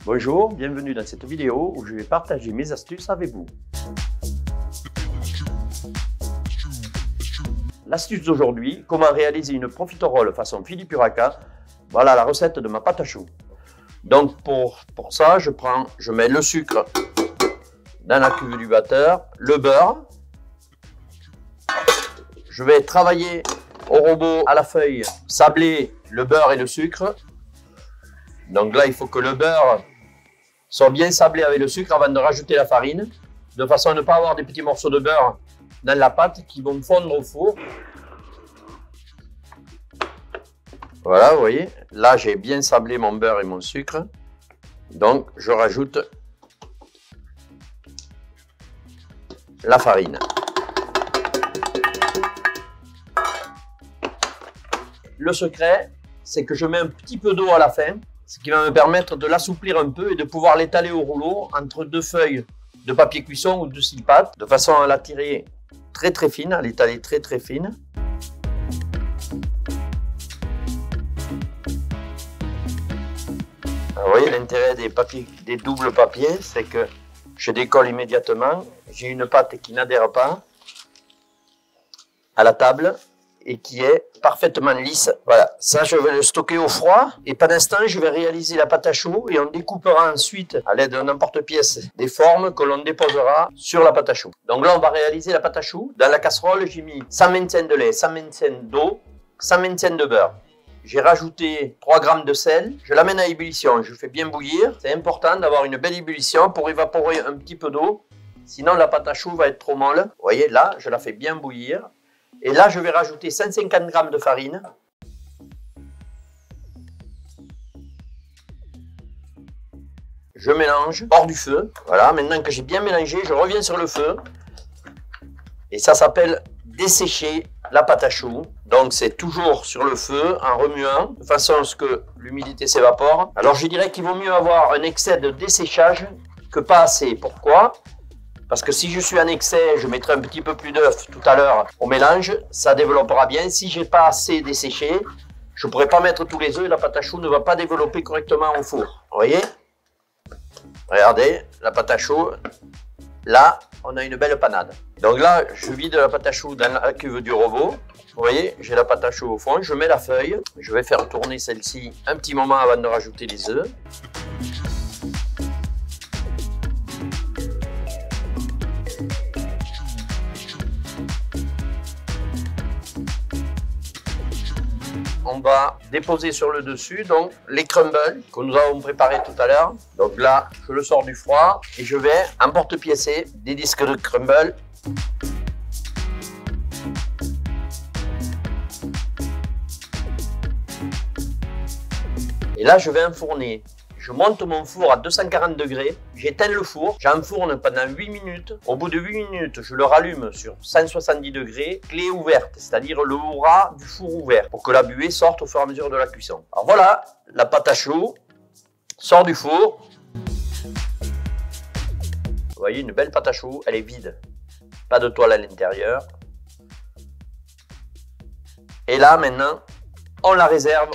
Bonjour, bienvenue dans cette vidéo où je vais partager mes astuces avec vous. L'astuce d'aujourd'hui, comment réaliser une profiterole façon Philippe Urraca. Voilà la recette de ma pâte à choux. Donc pour ça, je mets le sucre dans la cuve du batteur, le beurre. Je vais travailler au robot à la feuille, sabler le beurre et le sucre. Donc là, il faut que le beurre soit bien sablé avec le sucre avant de rajouter la farine, de façon à ne pas avoir des petits morceaux de beurre dans la pâte qui vont fondre au four. Voilà, vous voyez, là j'ai bien sablé mon beurre et mon sucre. Donc je rajoute la farine. Le secret, c'est que je mets un petit peu d'eau à la fin, ce qui va me permettre de l'assouplir un peu et de pouvoir l'étaler au rouleau entre deux feuilles de papier cuisson ou de scie pâte, de façon à la tirer très fine, à l'étaler très fine. Alors, vous voyez, l'intérêt des doubles papiers, c'est que je décolle immédiatement. J'ai une pâte qui n'adhère pas à la table et qui est parfaitement lisse. Voilà, ça je vais le stocker au froid et pendant ce temps je vais réaliser la pâte à choux et on découpera ensuite à l'aide d'un emporte-pièce des formes que l'on déposera sur la pâte à choux. Donc là on va réaliser la pâte à choux. Dans la casserole j'ai mis 100 ml de lait, 100 ml d'eau, 100 ml de beurre. J'ai rajouté 3 g de sel, je l'amène à ébullition, je fais bien bouillir. C'est important d'avoir une belle ébullition pour évaporer un petit peu d'eau, sinon la pâte à choux va être trop molle. Vous voyez là, je la fais bien bouillir. Et là, je vais rajouter 150 g de farine. Je mélange hors du feu. Voilà, maintenant que j'ai bien mélangé, je reviens sur le feu. Et ça s'appelle dessécher la pâte à choux. Donc c'est toujours sur le feu, en remuant, de façon à ce que l'humidité s'évapore. Alors je dirais qu'il vaut mieux avoir un excès de desséchage que pas assez. Pourquoi ? Parce que si je suis en excès, je mettrai un petit peu plus d'œuf tout à l'heure au mélange, ça développera bien. Si j'ai pas assez desséché, je ne pourrai pas mettre tous les œufs et la pâte à choux ne va pas développer correctement au four. Vous voyez? Regardez, la pâte à choux, là, on a une belle panade. Donc là, je vide la pâte à choux dans la cuve du robot. Vous voyez, j'ai la pâte à choux au fond, je mets la feuille. Je vais faire tourner celle-ci un petit moment avant de rajouter les œufs. On va déposer sur le dessus donc les crumbles que nous avons préparés tout à l'heure. Donc là, je le sors du froid et je vais emporte-piécer des disques de crumble. Et là, je vais enfourner. Je monte mon four à 240 degrés, j'éteins le four, j'enfourne pendant 8 minutes. Au bout de 8 minutes, je le rallume sur 170 degrés, clé ouverte, c'est-à-dire le ras du four ouvert, pour que la buée sorte au fur et à mesure de la cuisson. Alors voilà, la pâte à choux sort du four. Vous voyez, une belle pâte à choux, elle est vide, pas de toile à l'intérieur. Et là, maintenant, on la réserve